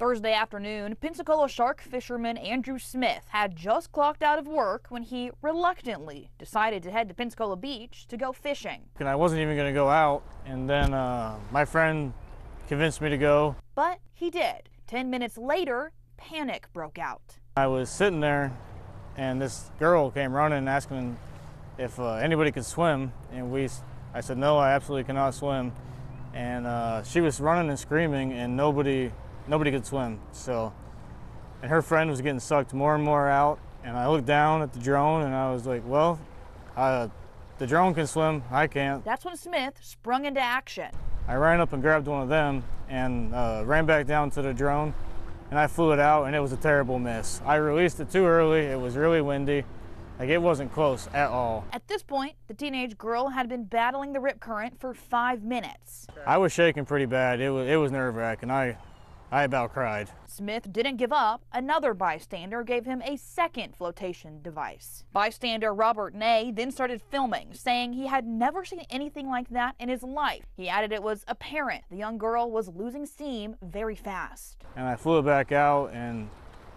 Thursday afternoon, Pensacola shark fisherman Andrew Smith had just clocked out of work when he reluctantly decided to head to Pensacola Beach to go fishing. And I wasn't even going to go out, and then my friend convinced me to go. But he did. 10 minutes later, panic broke out. I was sitting there, and this girl came running asking if anybody could swim, and I said, no, I absolutely cannot swim. And she was running and screaming, and nobody could swim. So, and her friend was getting sucked more and more out, and I looked down at the drone and I was like, well, the drone can swim, I can't. That's when Smith sprung into action. I ran up and grabbed one of them and ran back down to the drone, and I flew it out, and it was a terrible miss. I released it too early. It was really windy. Like, it wasn't close at all. At this point, the teenage girl had been battling the rip current for 5 minutes. I was shaking pretty bad. It was nerve-wracking. I about cried. Smith didn't give up. Another bystander gave him a second flotation device. Bystander Robert Ney then started filming, saying he had never seen anything like that in his life. He added it was apparent the young girl was losing steam very fast. And I flew it back out, and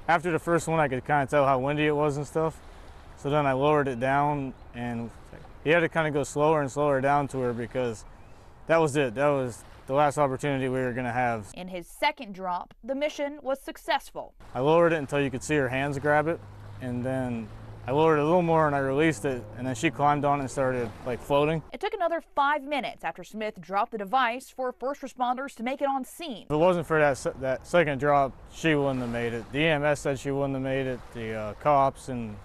after the first one, I could kind of tell how windy it was and stuff. So then I lowered it down, and he had to kind of go slower and slower down to her because that was it. That was the last opportunity we were going to have. In his second drop, the mission was successful. I lowered it until you could see her hands grab it, and then I lowered it a little more and I released it, and then she climbed on and started like floating. It took another 5 minutes after Smith dropped the device for first responders to make it on scene. If it wasn't for that second drop, she wouldn't have made it. The EMS said she wouldn't have made it, the cops and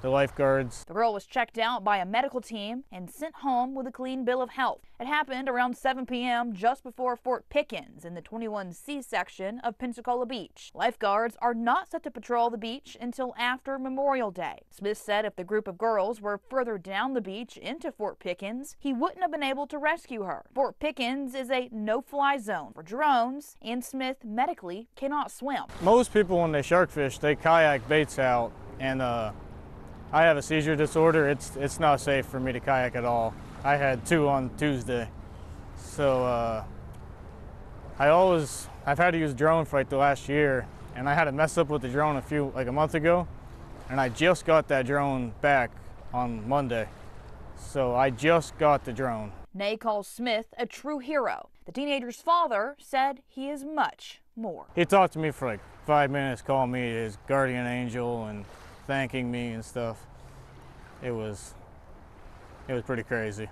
the lifeguards. The girl was checked out by a medical team and sent home with a clean bill of health. It happened around 7 p.m. just before Fort Pickens in the 21C section of Pensacola Beach. Lifeguards are not set to patrol the beach until after Memorial Day. Smith said if the group of girls were further down the beach into Fort Pickens, he wouldn't have been able to rescue her. Fort Pickens is a no-fly zone for drones, and Smith medically cannot swim. Most people, when they shark fish, they kayak baits out, and I have a seizure disorder. It's not safe for me to kayak at all. I had 2 on Tuesday. So I've had to use drone for like the last year, and I had a mess up with the drone a month ago, and I just got that drone back on Monday. So I just got the drone. Ney calls Smith a true hero. The teenager's father said he is much more. He talked to me for like 5 minutes, calling me his guardian angel and thanking me and stuff. It was pretty crazy.